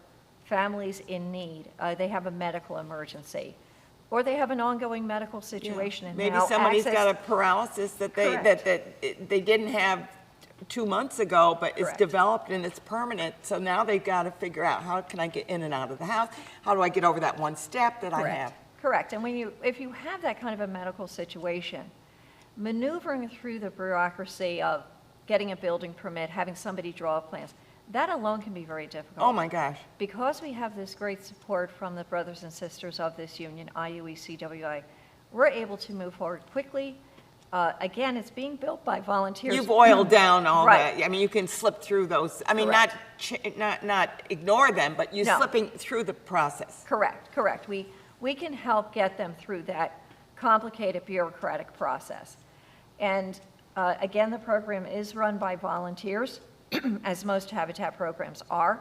families in need. They have a medical emergency, or they have an ongoing medical situation. And Maybe now somebody's got a access- paralysis that they, Correct. that they didn't have 2 months ago, but it's Correct. developed and it's permanent. So now they've got to figure out, how can I get in and out of the house? How do I get over that one step that I Correct. have? Correct. And if you have that kind of a medical situation, maneuvering through the bureaucracy of getting a building permit, having somebody draw plans, that alone can be very difficult. Oh, my gosh. Because we have this great support from the brothers and sisters of this union, IUE CWI, we're able to move forward quickly. Again, it's being built by volunteers. You've oiled down all Right. that. I mean, you can slip through those. I mean, Correct. not ignore them, but you're No. slipping through the process. Correct. We can help get them through that complicated bureaucratic process. And again, the program is run by volunteers, as most Habitat programs are.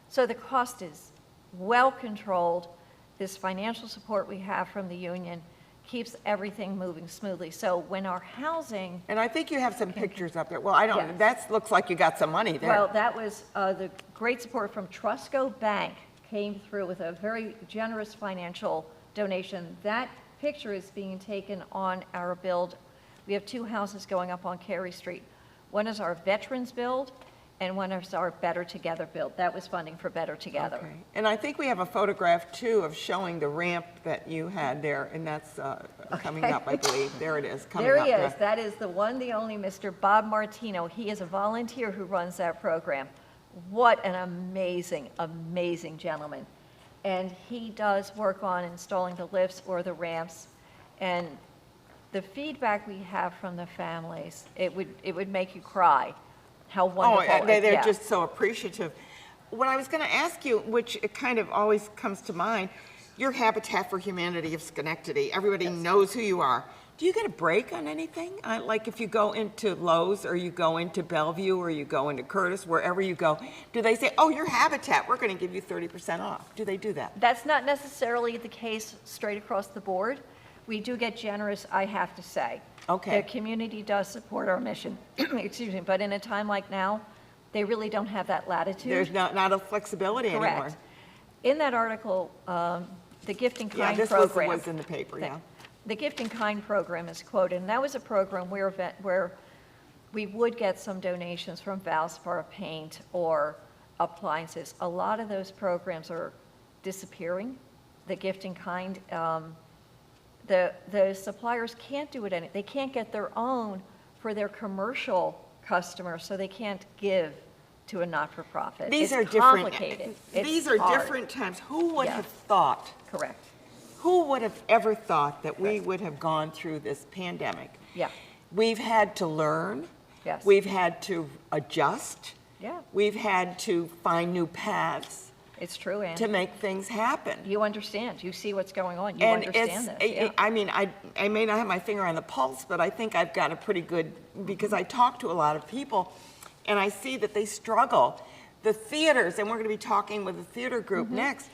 So the cost is well controlled. This financial support we have from the union keeps everything moving smoothly. So when our housing, And I think you have some pictures up there. Well, I don't, Yes. that looks like you got some money there. well, that was the great support from Trusco Bank came through with a very generous financial donation. That picture is being taken on our build. We have 2 houses going up on Cary Street. One is our Veterans Build, and one is our Better Together Build. That was funding for Better Together. Okay. And I think we have a photograph, too, of showing the ramp that you had there, and that's coming up, I believe. There it is, coming There up. he is. That is the one, the only Mr. Bob Martino. He is a volunteer who runs that program. What an amazing, amazing gentleman. And he does work on installing the lifts or the ramps. And the feedback we have from the families, it would make you cry, how wonderful. They're yeah. just so appreciative. What I was going to ask you, which it kind of always comes to mind, you're Habitat for Humanity of Schenectady. Everybody knows who you are. Do you get a break on anything? Like if you go into Lowe's or you go into Bellevue or you go into Curtis, wherever you go, do they say, oh, you're Habitat, we're going to give you 30% off? Do they do that? That's not necessarily the case straight across the board. We do get generous, I have to say. Okay. The community does support our mission, excuse me, but in a time like now, they really don't have that latitude. There's not a flexibility anymore. Correct. In that article, the Gift in Yeah, Kind this program. was in the paper, yeah. The Gift in Kind program is quoted, and that was a program where we would get some donations from Valspar Paint or appliances. A lot of those programs are disappearing. The Gift in Kind, the suppliers can't do it, they can't get their own for their commercial customers, so they can't give to a not-for-profit. These It's are different. complicated. These It's are hard. different times. Who would Yeah. have thought? Correct. Who would have ever thought that we would have gone through this pandemic? Yeah. We've had to learn. Yes. We've had to adjust. Yeah, We've had to find new paths it's true, Ann. to make things happen. You understand. You see what's going on. You And understand this. Yeah. I mean, I may not have my finger on the pulse, but I think I've got a pretty good, because I talk to a lot of people, and I see that they struggle. The theaters, and we're going to be talking with the theater group Mm-hmm. next,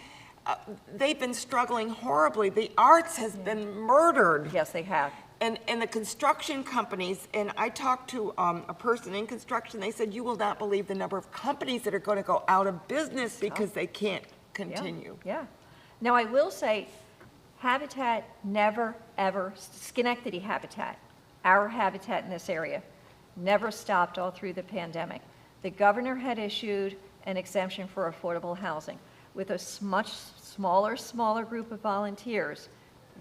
they've been struggling horribly. The arts has been murdered. Yes, they have. And the construction companies, and I talked to a person in construction, they said, you will not believe the number of companies that are going to go out of business because they can't Yeah, continue. Yeah. Now, I will say, Habitat never, ever, Schenectady Habitat, our habitat in this area, never stopped all through the pandemic. The governor had issued an exemption for affordable housing. With a much smaller group of volunteers,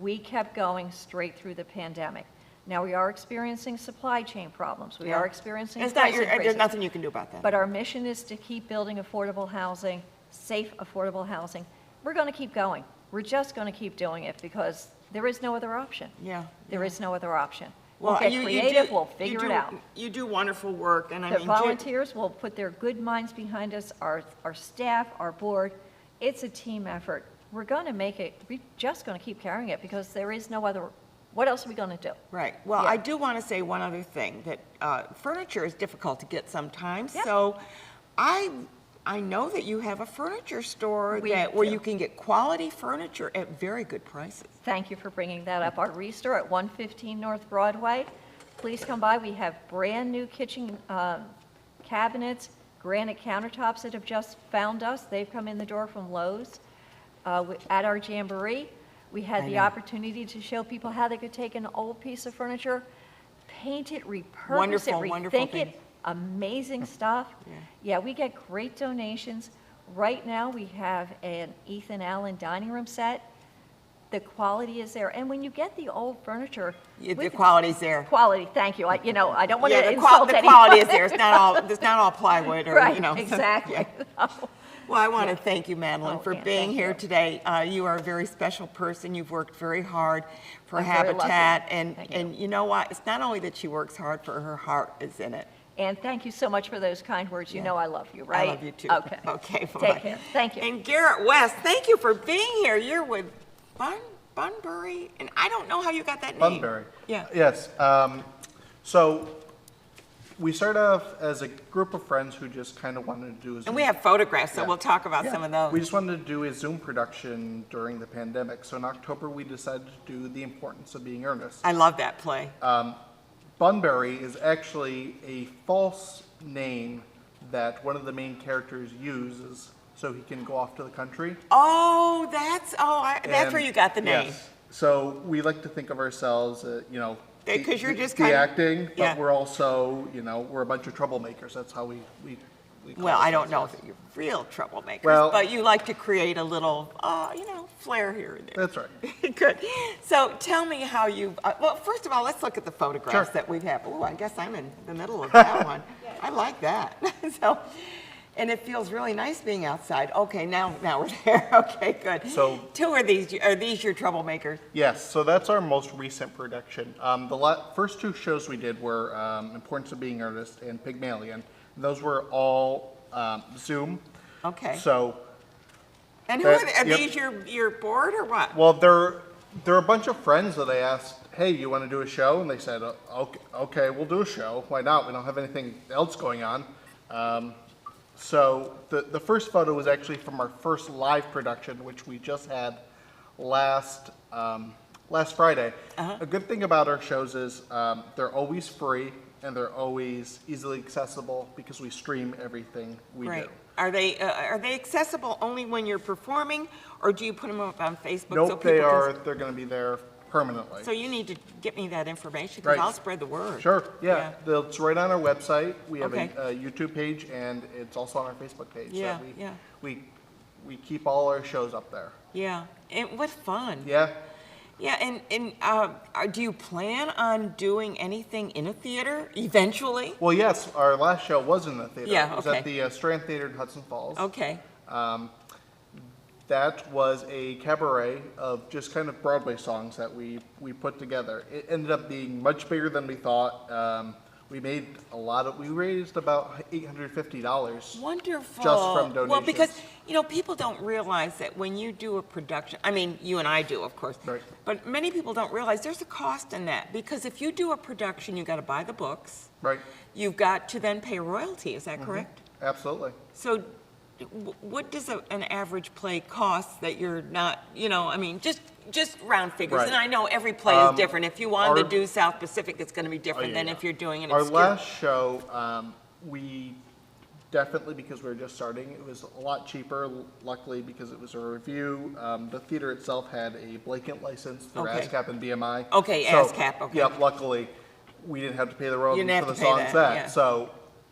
we kept going straight through the pandemic. Now, we are experiencing supply chain problems. We Yeah. are experiencing It's price not your, increases. there's nothing you can do about that. But our mission is to keep building affordable housing, safe, affordable housing. We're going to keep going. We're just going to keep doing it because there is no other option. Yeah. There is no other option. We'll get you creative, do- we'll you figure it do- out. You do wonderful work, and I The mean, volunteers will put their good minds behind us, our staff, our board. It's a team effort. We're going to make it, we're just going to keep carrying it because there is no other, what else are we going to do? right. Well, Yeah. I do want to say one other thing, that furniture is difficult to get sometimes. Yep. So I know that you have a furniture store We where do. you can get quality furniture at very good prices. Thank you for bringing that up. Our Restore at 115 North Broadway. Please come by. We have brand-new kitchen cabinets, granite countertops that have just found us. They've come in the door from Lowe's. At our Jamboree, we had I the know. opportunity to show people how they could take an old piece of furniture, paint it, repurpose it, Wonderful, wonderful rethink thing. it. Amazing stuff. Yeah, we get great donations. Right now, we have an Ethan Allen dining room set. The quality is there. And when you get the old furniture. The with- quality's there. Quality, thank you. I don't want Yeah, to the insult the anyone. quality is there. It's not all plywood or, Right, you know. exactly. Yeah. Well, I want to thank you, Madeline, Oh, for yeah, being thank here you. today. You are a very special person. You've worked very hard for I'm very lucky. Habitat. Thank you. And you know what? It's not only that she works hard, for her heart is in it. And thank you so much for those kind words. You Yeah. know I love you, I right? love you too. Okay. Okay, bye-bye. Take care. Thank you. And Garrett West, thank you for being here. You're with Bunbury, and I don't know how you got that name. Bunbury. Yeah. Yes. So we started off as a group of friends who just kind of wanted to do a Zoom. And we have photographs, so Yeah. we'll talk about some of those. We just wanted to do a Zoom production during the pandemic. So in October, we decided to do The Importance of Being Earnest. I love that play. Bunbury is actually a false name that one of the main characters uses so he can go off to the country. Oh, that's And- where you got the name. yes. So we like to think of ourselves, the- 'Cause you're the- just the kind of- acting, yeah. but we're also, we're a bunch of troublemakers. That's how we call Well, I don't know ourselves. if you're real troublemakers, Well- but you like to create a little, flair here and there. That's right. Good. So tell me how you, well, first of all, let's look at the photographs Sure. that we have. Oh, I guess I'm in the middle of that one. I like that. So, and it feels really nice being outside. Okay, now we're there. Okay, good. So- Are these your troublemakers? Yes, so that's our most recent production. The first two shows we did were Importance of Being Earnest and Pygmalion. Those were all Zoom. Okay. So, And who are that- they? Are yep. these your board or what? well, they're a bunch of friends that I asked, hey, you want to do a show? And they said, okay, we'll do a show. Why not? We don't have anything else going on. So the first photo was actually from our first live production, which we just had last Friday. A good thing about our shows is they're always free and they're always easily accessible because we stream everything we Right. do. Are they accessible only when you're performing, or do you put them up on Facebook? so Nope, people they can- are. They're going to be there permanently. So you need to get me that information, because Right. I'll spread the word. Sure, yeah. It's right on our website. We have Okay. a YouTube page, and it's also on our Facebook page. So Yeah, yeah. We keep all our shows up there. Yeah, and what fun. Yeah, Yeah, and do you plan on doing anything in a theater eventually? well, yes, our last show was in the theater. Yeah, It was okay. at the Strand Theater in Hudson Falls. Okay, That was a cabaret of just kind of Broadway songs that we put together. It ended up being much bigger than we thought. We raised about $850. wonderful. Just from Well, because, donations. people don't realize that when you do a production, I mean, you and I do, of course. Right. But many people don't realize there's a cost in that, because if you do a production, you got to buy the books. Right, You've got to then pay royalty, is that correct? absolutely. So what does an average play cost that you're not, I mean, just round figures? Right. And I know every play is different. If you wanted to our- do South Pacific, it's going to be different yeah, than yeah. if you're doing an Our obscure. last show, we definitely, because we were just starting, it was a lot cheaper, luckily, because it was a review. The theater itself had a blanket license through Okay. ASCAP and BMI. Okay, So, ASCAP, okay. Yep, luckily, we didn't have to pay the royalties didn't have for the to pay songs that, yeah. So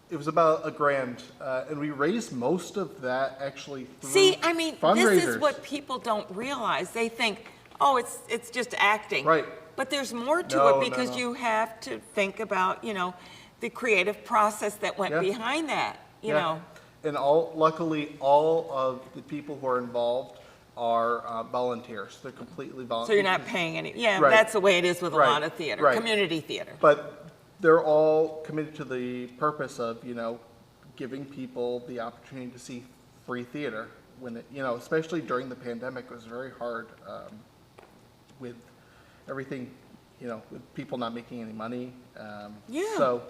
it was about $1,000, and we raised most of that actually through See, I mean, this is fundraisers. what people don't realize. They think, oh, it's just acting. Right. But there's more to No, it, no, because no. you have to think about, the creative process that went Yeah. behind that, you Yeah. know. And luckily, all of the people who are involved are volunteers. They're completely So volunteer. you're not paying any, yeah, Right. that's the way it is with a Right, lot of theater, right. community theater. But they're all committed to the purpose of, giving people the opportunity to see free theater when it, especially during the pandemic, it was very hard with everything, with people not making any money. Yeah. So,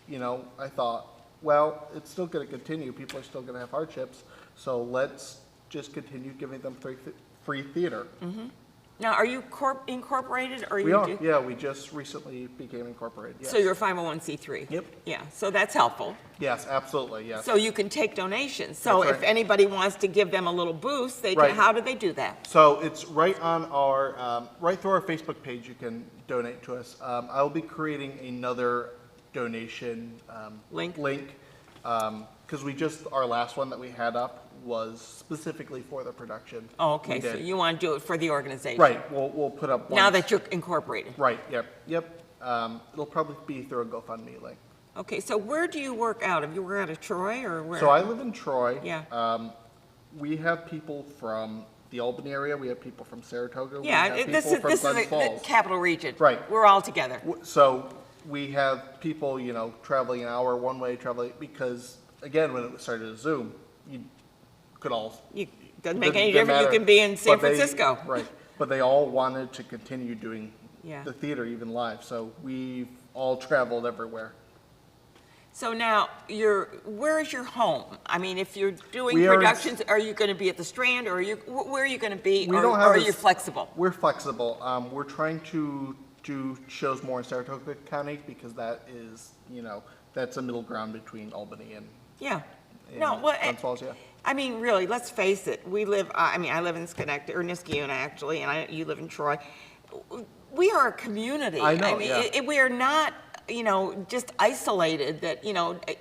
I thought, well, it's still going to continue. People are still going to have hardships. So let's just continue giving them free theater. Now, are you incorporated or We you are, do? yeah, we just recently became incorporated, yes. So you're a 501c3? Yep. Yeah, so that's helpful. Yes, absolutely, yes. So you can take donations. So That's if right. anybody wants to give them a little boost, they can, Right. how do they do that? So it's right on our, right through our Facebook page, you can donate to us. I'll be creating another donation Link? because our last one that we had up was specifically for the production. Oh, We okay, so did. you want to do it for the organization? Right, we'll put up one. Now that you're incorporated. Right, yep. It'll probably be through a GoFundMe link. Okay, so where do you work out of? You work out of Troy or where? So I live in Troy. Yeah. We have people from the Albany area, we have people from Saratoga. we Yeah, have this people is, from this is Glens the Falls. capital region. Right. We're all together. So we have people, traveling an hour one way, traveling, because again, when it started as Zoom, you could all. Doesn't make didn't- any didn't difference, you matter. can be in San But they- Francisco. Right, but they all wanted to continue doing Yeah. the theater even live, so we've all traveled everywhere. So now, where is your home? I mean, if you're doing We are in- productions, are you going to be at the Strand, or where are you going to be? We Or don't have are a you s- flexible? We're flexible. We're trying to do shows more in Saratoga County because that is, that's a middle ground between Albany and Yeah. No, well, Glens Falls, yeah. I mean, really, let's face it. I live in Schenectady, or Niskayuna, actually, and you live in Troy. We are a community. I know, mean, yeah. we are not, just isolated that,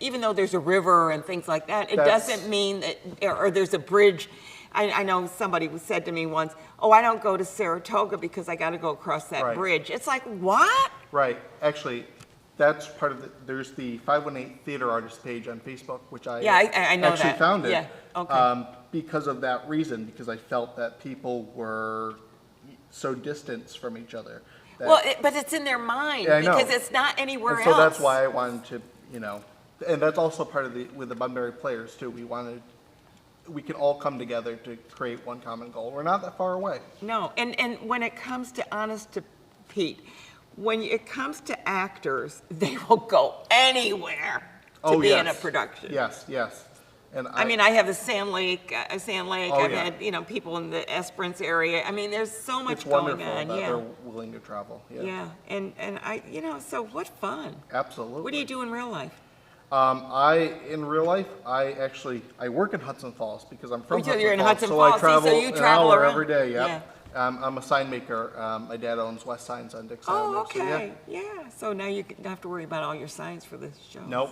even though there's a river and things like that, it That's- doesn't mean that, or there's a bridge. I know somebody said to me once, oh, I don't go to Saratoga because I got to go across that Right. bridge. It's like, what? Right, actually, that's part of there's the 518 Theater Artist page on Facebook, which I Yeah, I know actually that. founded. Yeah, okay. Because of that reason, because I felt that people were so distant from each other. that- Well, but it's in their mind Yeah, I know. because it's not anywhere And else. so that's why I wanted to, and that's also part of with the Bunbury Players too. We can all come together to create one common goal. We're not that far away. No, and when it comes to, honest to Pete, when it comes to actors, they will go anywhere to be in a production. Yes, yes. And I mean, I have the Sand Lake, Oh, I've yeah. had, people in the Esperance area. I mean, there's so much it's going wonderful on, that yeah. they're willing to travel. Yeah, Yeah, and I, so what fun. absolutely. What do you do in real life? In real life, I work in Hudson Falls because I'm from Oh, so Hudson you're in Falls. Hudson so I Falls, see, travel so you an travel hour around. every day, Yeah. yep. I'm a sign maker. My dad owns West Signs on Dix Oh, Avenue, so yeah. okay, yeah. So now you don't have to worry about all your signs for this show. Nope.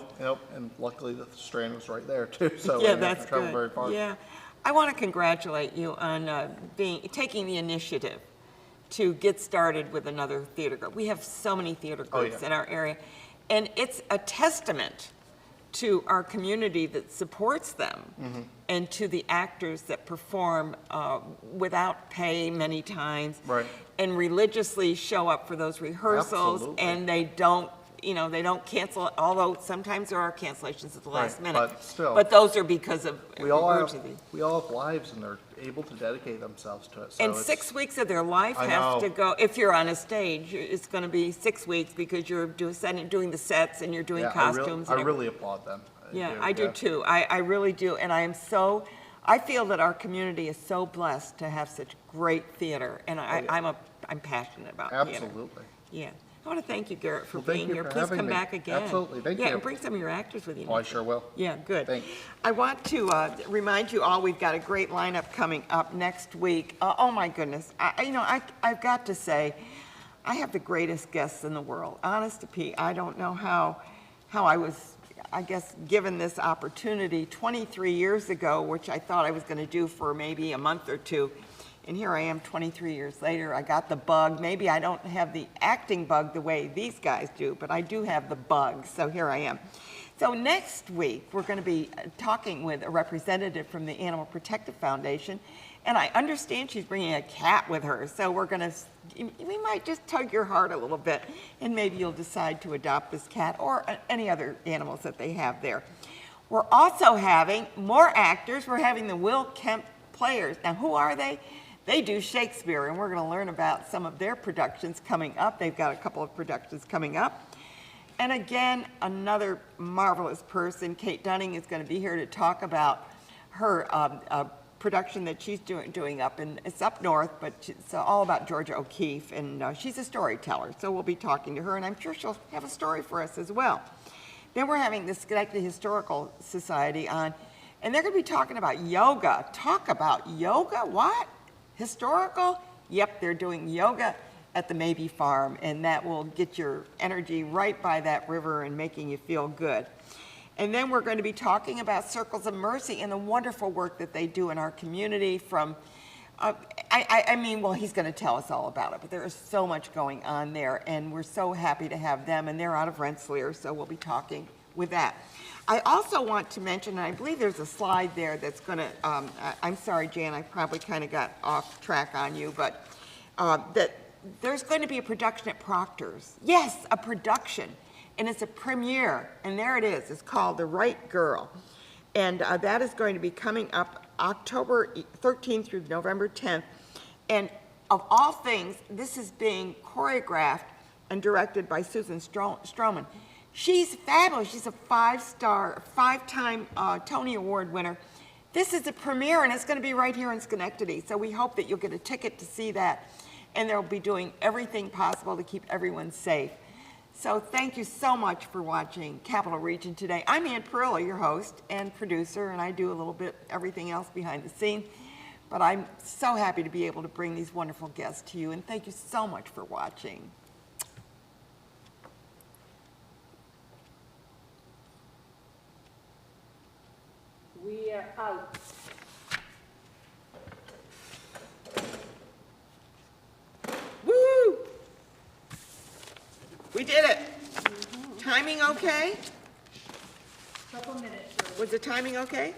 And luckily the Strand was right there too, so I Yeah, didn't have that's to travel good. very far. Yeah. I want to congratulate you on taking the initiative to get started with another theater group. We have so many theater Oh, groups yeah. in our area, and it's a testament to our community that supports them Mm-hmm. and to the actors that perform without pay many times. Right. And religiously show up for those rehearsals. Absolutely. And they don't cancel it, although sometimes there are cancellations at the last Right, minute. but still. But those are because of We all emergency. have lives and they're able to dedicate themselves to it. So And it's- 6 weeks of their life I have to know. go, if you're on a stage, it's going to be 6 weeks because you're doing the sets and you're doing yeah, costumes. I and really applaud them. Yeah, I do too. I really do. And I feel that our community is so blessed to have such great theater. And I'm passionate about theater. Absolutely. Yeah. I want to thank you, Garrett, for Well, thank being you here. for Please having come me. back again. Absolutely. Thank Yeah, you. and bring some of your actors with you. Oh, I next sure time. will. Yeah, good. Thanks. I want to remind you all, we've got a great lineup coming up next week. Oh my goodness, I've got to say, I have the greatest guests in the world. Honest to Pete, I don't know how I was, I guess, given this opportunity 23 years ago, which I thought I was going to do for maybe a month or two. And here I am 23 years later. I got the bug. Maybe I don't have the acting bug the way these guys do, but I do have the bug. So here I am. So next week, we're going to be talking with a representative from the Animal Protective Foundation. And I understand she's bringing a cat with her, so we might just tug your heart a little bit, and maybe you'll decide to adopt this cat or any other animals that they have there. We're also having more actors. We're having the Will Kemp Players. Now, who are they? They do Shakespeare, and we're going to learn about some of their productions coming up. They've got a couple of productions coming up. And again, another marvelous person, Kate Dunning, is going to be here to talk about her production that she's doing up, and it's up north, but it's all about Georgia O'Keeffe, and she's a storyteller, so we'll be talking to her, and I'm sure she'll have a story for us as well. Then we're having the Schenectady Historical Society on, and they're going to be talking about yoga. Talk about yoga? What? Historical? Yep, they're doing yoga at the Maybe Farm, and that will get your energy right by that river and making you feel good. And then we're going to be talking about Circles of Mercy and the wonderful work that they do in our community from, well, he's going to tell us all about it, but there is so much going on there, and we're so happy to have them, and they're out of Rensselaer, so we'll be talking with that. I also want to mention, and I believe there's a slide there that's going to, I'm sorry, Jan, I probably kind of got off track on you, but that there's going to be a production at Proctor's. Yes, a production. And it's a premiere, and there it is. It's called The Right Girl. And that is going to be coming up October 13th through November 10th. And of all things, this is being choreographed and directed by Susan Stroman. She's fabulous. She's a five-time Tony Award winner. This is a premiere, and it's going to be right here in Schenectady. So we hope that you'll get a ticket to see that. And they'll be doing everything possible to keep everyone safe. So thank you so much for watching Capital Region today. I'm Ann Perillo, your host and producer, and I do a little bit everything else behind the scene. But I'm so happy to be able to bring these wonderful guests to you, and thank you so much for watching. We are out. Woo! We did it. Timing okay? Couple minutes. Was the timing okay?